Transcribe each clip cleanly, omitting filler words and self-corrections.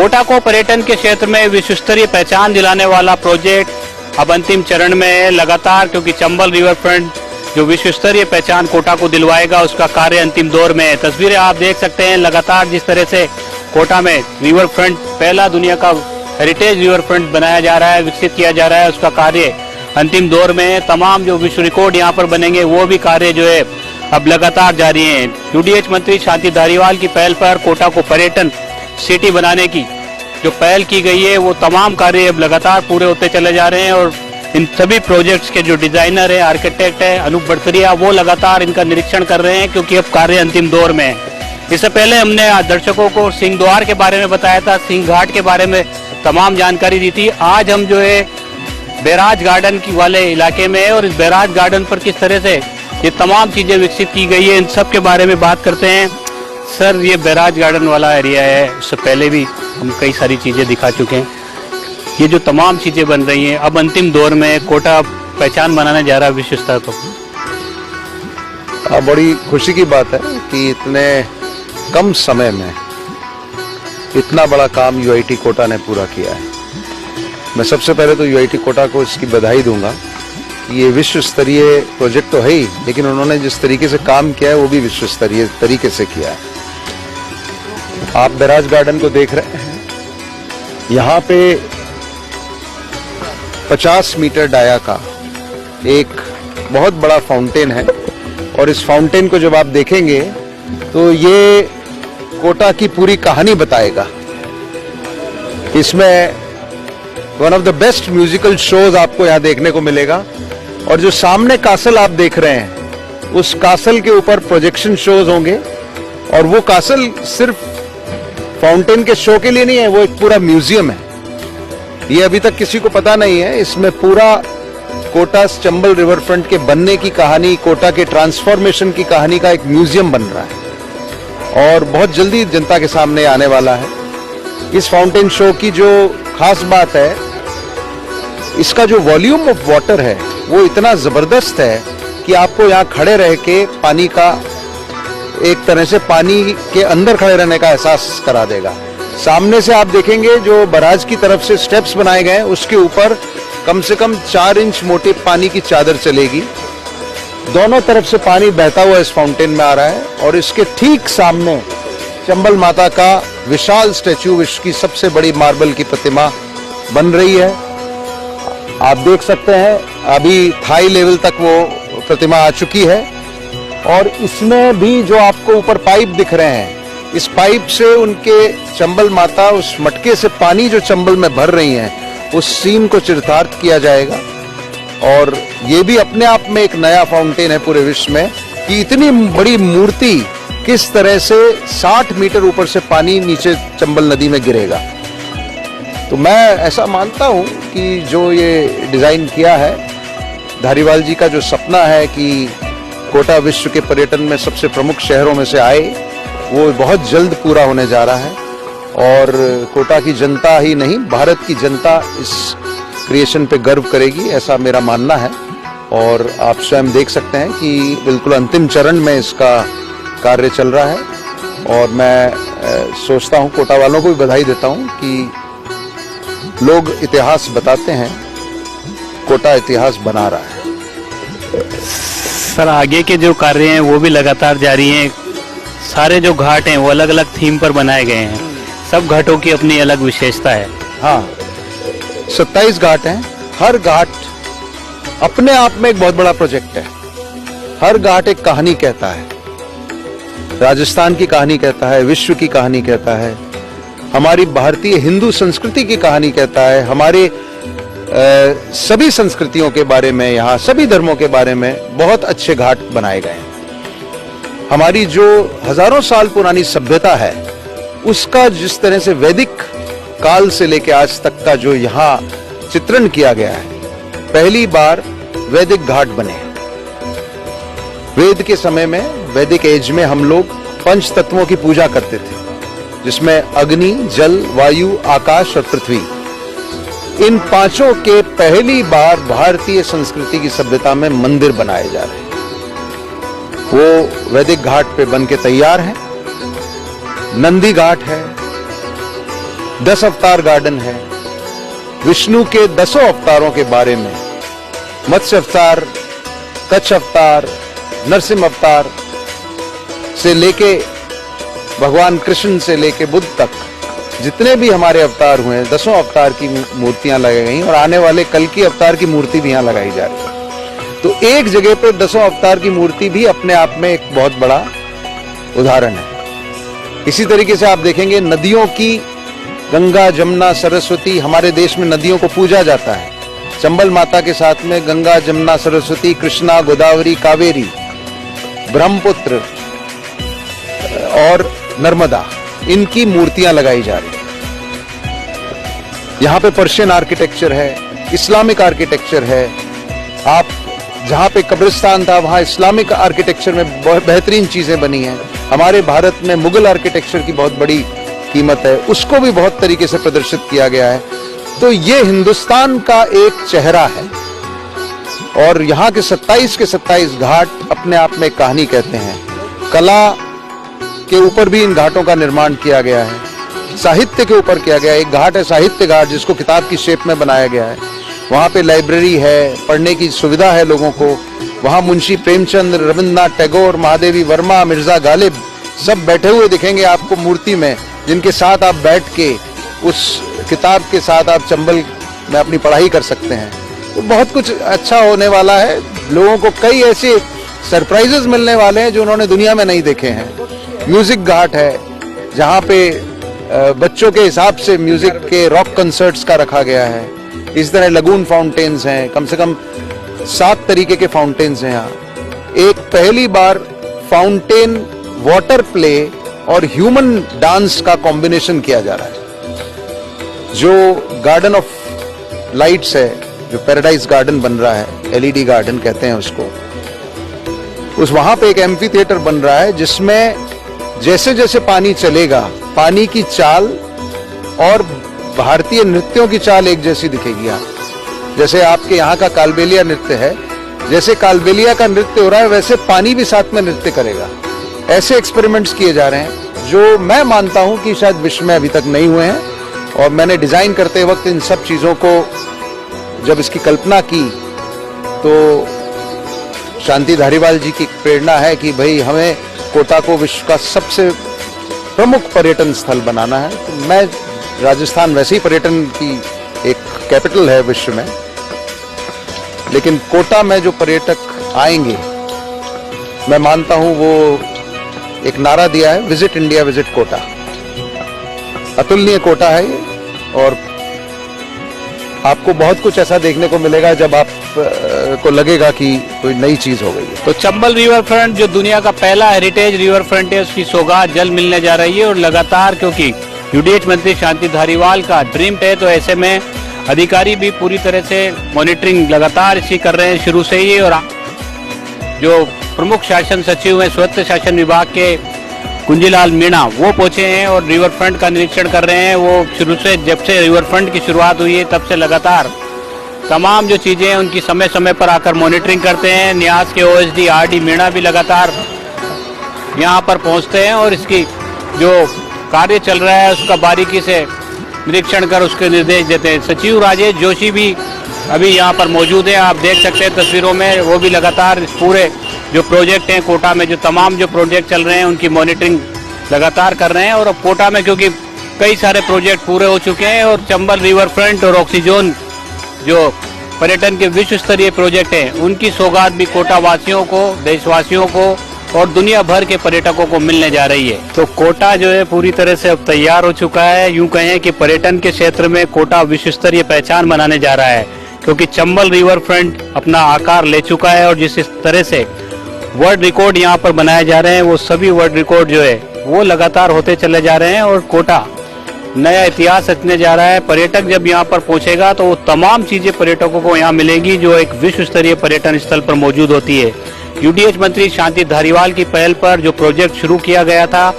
कोटा को पर्यटन के क्षेत्र में विश्व स्तरीय पहचान दिलाने वाला प्रोजेक्ट अब अंतिम चरण में है लगातार, क्योंकि चंबल रिवर फ्रंट जो विश्व स्तरीय पहचान कोटा को दिलवाएगा उसका कार्य अंतिम दौर में है। तस्वीरें आप देख सकते हैं लगातार जिस तरह से कोटा में रिवर फ्रंट पहला दुनिया का हेरिटेज रिवर फ्रंट बनाया जा रहा है, विकसित किया जा रहा है, उसका कार्य अंतिम दौर में है। तमाम जो विश्व रिकॉर्ड यहाँ पर बनेंगे वो भी कार्य जो है अब लगातार जारी है। यूडीएच मंत्री शांति धारीवाल की पहल पर कोटा को पर्यटन सिटी बनाने की जो पहल की गई है वो तमाम कार्य अब लगातार पूरे होते चले जा रहे हैं और इन सभी प्रोजेक्ट्स के जो डिजाइनर है, आर्किटेक्ट है अनूप बड़तरिया, वो लगातार इनका निरीक्षण कर रहे हैं क्योंकि अब कार्य अंतिम दौर में है। इससे पहले हमने दर्शकों को सिंह द्वार के बारे में बताया था, सिंह घाट के बारे में तमाम जानकारी दी थी। आज हम जो है बैराज गार्डन की वाले इलाके में है और इस बैराज गार्डन पर किस तरह से ये तमाम चीजें विकसित की गई है इन सब के बारे में बात करते हैं। सर, ये बैराज गार्डन वाला एरिया है, उससे पहले भी हम कई सारी चीजें दिखा चुके हैं। ये जो तमाम चीजें बन रही हैं अब अंतिम दौर में कोटा पहचान बनाने जा रहा है विश्व स्तर पर। बड़ी खुशी की बात है कि इतने कम समय में इतना बड़ा काम यूआईटी कोटा ने पूरा किया है। मैं सबसे पहले तो यूआईटी कोटा को इसकी बधाई दूंगा। ये विश्व स्तरीय प्रोजेक्ट तो है ही, लेकिन उन्होंने जिस तरीके से काम किया है वो भी विश्व स्तरीय तरीके से किया है। आप बैराज गार्डन को देख रहे हैं, यहाँ पे 50 मीटर डाया का एक बहुत बड़ा फाउंटेन है और इस फाउंटेन को जब आप देखेंगे तो ये कोटा की पूरी कहानी बताएगा। इसमें one of the best musical shows आपको यहाँ देखने को मिलेगा और जो सामने कासल आप देख रहे हैं उस कासल के ऊपर प्रोजेक्शन शोज होंगे और वो कासल सिर्फ फाउंटेन के शो के लिए नहीं है, वो एक पूरा म्यूजियम है। ये अभी तक किसी को पता नहीं है, इसमें पूरा कोटा चंबल रिवर फ्रंट के बनने की कहानी, कोटा के ट्रांसफॉर्मेशन की कहानी का एक म्यूजियम बन रहा है और बहुत जल्दी जनता के सामने आने वाला है। इस फाउंटेन शो की जो खास बात है, इसका जो वॉल्यूम ऑफ वाटर है वो इतना जबरदस्त है कि आपको यहाँ खड़े रह के पानी का एक तरह से पानी के अंदर खड़े रहने का एहसास करा देगा। सामने से आप देखेंगे जो बैराज की तरफ से स्टेप्स बनाए गए हैं उसके ऊपर कम से कम 4 इंच मोटी पानी की चादर चलेगी। दोनों तरफ से पानी बहता हुआ इस फाउंटेन में आ रहा है और इसके ठीक सामने चंबल माता का विशाल स्टैचू, विश्व की सबसे बड़ी मार्बल की प्रतिमा बन रही है। आप देख सकते हैं अभी थाई लेवल तक वो प्रतिमा आ चुकी है और इसमें भी जो आपको ऊपर पाइप दिख रहे हैं, इस पाइप से उनके चंबल माता उस मटके से पानी जो चंबल में भर रही हैं उस सीन को चरितार्थ किया जाएगा। और ये भी अपने आप में एक नया फाउंटेन है पूरे विश्व में कि इतनी बड़ी मूर्ति किस तरह से 60 मीटर ऊपर से पानी नीचे चंबल नदी में गिरेगा। तो मैं ऐसा मानता हूं कि जो ये डिजाइन किया है, धारीवाल जी का जो सपना है कि कोटा विश्व के पर्यटन में सबसे प्रमुख शहरों में से आए, वो बहुत जल्द पूरा होने जा रहा है और कोटा की जनता ही नहीं भारत की जनता इस क्रिएशन पे गर्व करेगी, ऐसा मेरा मानना है। और आप स्वयं देख सकते हैं कि बिल्कुल अंतिम चरण में इसका कार्य चल रहा है और मैं सोचता हूं, कोटा वालों को भी बधाई देता हूं कि लोग इतिहास बताते हैं, कोटा इतिहास बना रहा है। सर, आगे के जो कार्य हैं वो भी लगातार जारी हैं। सारे जो घाट हैं वो अलग अलग थीम पर बनाए गए हैं, सब घाटों की अपनी अलग विशेषता है। हाँ, 27 घाट हैं, हर घाट अपने आप में एक बहुत बड़ा प्रोजेक्ट है। हर घाट एक कहानी कहता है, राजस्थान की कहानी कहता है, विश्व की कहानी कहता है, हमारी भारतीय हिंदू संस्कृति की कहानी कहता है, हमारे सभी संस्कृतियों के बारे में, यहाँ सभी धर्मों के बारे में बहुत अच्छे घाट बनाए गए हैं। हमारी जो हजारों साल पुरानी सभ्यता है उसका जिस तरह से वैदिक काल से लेकर आज तक का जो यहाँ चित्रण किया गया है, पहली बार वैदिक घाट बने। वेद के समय में, वैदिक एज में हम लोग 5 तत्वों की पूजा करते थे, जिसमें अग्नि, जल, वायु, आकाश और पृथ्वी। इन 5 के पहली बार भारतीय संस्कृति की सभ्यता में मंदिर बनाए जा रहे हैं। वो वैदिक घाट पे बन के तैयार है। नंदी घाट है, 10 अवतार गार्डन है। विष्णु के 10 अवतारों के बारे में, मत्स्य अवतार, कच्छ अवतार, नरसिंह अवतार से लेके भगवान कृष्ण से लेके बुद्ध तक जितने भी हमारे अवतार हुए हैं, 10 अवतार की मूर्तियां लगाई गई और आने वाले कल की अवतार की मूर्ति भी यहां लगाई जा रही है। तो एक जगह पे 10 अवतार की मूर्ति भी अपने आप में एक बहुत बड़ा उदाहरण है। इसी तरीके से आप देखेंगे नदियों की, गंगा, जमुना, सरस्वती, हमारे देश में नदियों को पूजा जाता है। चंबल माता के साथ में गंगा, जमुना, सरस्वती, कृष्णा, गोदावरी, कावेरी, ब्रह्मपुत्र और नर्मदा, इनकी मूर्तियां लगाई जा रही हैं। यहां पे पर्शियन आर्किटेक्चर है, इस्लामिक आर्किटेक्चर है। आप जहां पे कब्रिस्तान था वहां इस्लामिक आर्किटेक्चर में बहुत बेहतरीन चीजें बनी हैं। हमारे भारत में मुगल आर्किटेक्चर की बहुत बड़ी कीमत है, उसको भी बहुत तरीके से प्रदर्शित किया गया है। तो ये हिंदुस्तान का एक चेहरा है और यहाँ के 27 के 27 घाट अपने आप में एक कहानी कहते हैं। कला के ऊपर भी इन घाटों का निर्माण किया गया है, साहित्य के ऊपर किया गया है। एक घाट है साहित्य घाट, जिसको किताब की शेप में बनाया गया है। वहाँ पे लाइब्रेरी है, पढ़ने की सुविधा है लोगों को। वहाँ मुंशी प्रेमचंद, रविन्द्रनाथ टैगोर, महादेवी वर्मा, मिर्जा गालिब सब बैठे हुए दिखेंगे आपको मूर्ति में, जिनके साथ आप बैठ के उस किताब के साथ आप चंबल में अपनी पढ़ाई कर सकते हैं। तो बहुत कुछ अच्छा होने वाला है। लोगों को कई ऐसे सरप्राइजेस मिलने वाले हैं जो उन्होंने दुनिया में नहीं देखे हैं। म्यूजिक घाट है जहाँ पे बच्चों के हिसाब से म्यूजिक के रॉक कंसर्ट्स का रखा गया है। इस तरह लगून फाउंटेन्स हैं, कम से कम 7 तरीके के फाउंटेन्स हैं यहाँ। एक पहली बार फाउंटेन, वाटर प्ले और ह्यूमन डांस का कॉम्बिनेशन किया जा रहा है। जो गार्डन ऑफ लाइट्स है, जो पैराडाइज गार्डन बन रहा है, एलईडी गार्डन कहते हैं उसको, उस वहां पे एक एम्फी थिएटर बन रहा है जिसमें जैसे जैसे पानी चलेगा, पानी की चाल और भारतीय नृत्यों की चाल एक जैसी दिखेगी। आप जैसे आपके यहाँ का कालबेलिया नृत्य है, जैसे कालबेलिया का नृत्य हो रहा है वैसे पानी भी साथ में नृत्य करेगा। ऐसे एक्सपेरिमेंट्स किए जा रहे हैं जो मैं मानता हूं कि शायद विश्व में अभी तक नहीं हुए हैं। और मैंने डिजाइन करते वक्त इन सब चीजों को जब इसकी कल्पना की तो शांति धारीवाल जी की प्रेरणा है कि भाई हमें कोटा को विश्व का सबसे प्रमुख पर्यटन स्थल बनाना है। तो मैं, राजस्थान वैसे ही पर्यटन की एक कैपिटल है विश्व में, लेकिन कोटा में जो पर्यटक आएंगे, मैं मानता हूं वो एक नारा दिया है, विजिट इंडिया, विजिट कोटा। अतुलनीय कोटा है ये और आपको बहुत कुछ ऐसा देखने को मिलेगा जब आप को लगेगा कि कोई नई चीज हो गई है। तो चंबल रिवर फ्रंट जो दुनिया का पहला हेरिटेज रिवर फ्रंट है, उसकी सौगात जल्द मिलने जा रही है। और लगातार, क्योंकि यूडीएच मंत्री शांति धारीवाल का ड्रीम है, तो ऐसे में अधिकारी भी पूरी तरह से मॉनिटरिंग लगातार इसकी कर रहे हैं शुरू से ही। और जो प्रमुख शासन सचिव हैं स्वच्छता शासन विभाग के कुंजीलाल मीणा, वो पहुंचे हैं और रिवर फ्रंट का निरीक्षण कर रहे हैं। वो शुरू से, जब से रिवर फ्रंट की शुरुआत हुई है तब से लगातार तमाम जो चीजें हैं उनकी समय समय पर आकर मॉनिटरिंग करते हैं। न्यास के ओएसडी आरडी मीणा भी लगातार यहाँ पर पहुंचते हैं और इसकी जो कार्य चल रहा है उसका बारीकी से निरीक्षण कर उसके निर्देश देते हैं। सचिव राजेश जोशी भी अभी यहाँ पर मौजूद है, आप देख सकते हैं तस्वीरों में। वो भी लगातार इस पूरे जो प्रोजेक्ट हैं कोटा में, जो तमाम जो प्रोजेक्ट चल रहे हैं उनकी मॉनिटरिंग लगातार कर रहे हैं। और अब कोटा में क्योंकि कई सारे प्रोजेक्ट पूरे हो चुके हैं और चंबल रिवर फ्रंट और ऑक्सीजोन जो पर्यटन के विश्व स्तरीय प्रोजेक्ट हैं, उनकी सौगात भी कोटा वासियों को, देशवासियों को और दुनिया भर के पर्यटकों को मिलने जा रही है। तो कोटा जो है पूरी तरह से अब तैयार हो चुका है। यूं कहें कि पर्यटन के क्षेत्र में कोटा विश्व स्तरीय पहचान बनाने जा रहा है, क्योंकि चंबल रिवर फ्रंट अपना आकार ले चुका है। और जिस तरह से वर्ल्ड रिकॉर्ड यहाँ पर बनाए जा रहे हैं, वो सभी वर्ल्ड रिकॉर्ड जो है वो लगातार होते चले जा रहे हैं और कोटा नया इतिहास रचने जा रहा है। पर्यटक जब यहाँ पर पहुंचेगा तो वो तमाम चीजें पर्यटकों को यहाँ मिलेंगी जो एक विश्व स्तरीय पर्यटन स्थल पर मौजूद होती है। यूडीएच मंत्री शांति धारीवाल की पहल पर जो प्रोजेक्ट शुरू किया गया था,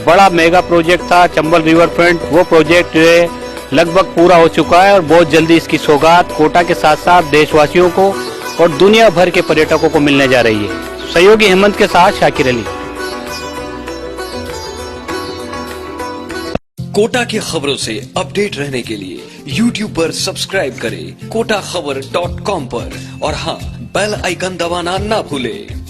बड़ा मेगा प्रोजेक्ट था चंबल रिवर फ्रंट, वो प्रोजेक्ट जो है लगभग पूरा हो चुका है और बहुत जल्दी इसकी सौगात कोटा के साथ साथ देशवासियों को और दुनिया भर के पर्यटकों को मिलने जा रही है। सहयोगी हेमंत के साथ शाकिर अली। कोटा की खबरों से अपडेट रहने के लिए YouTube पर सब्सक्राइब करें kotakhbar.com पर और हाँ, बेल आइकन दबाना ना भूलें।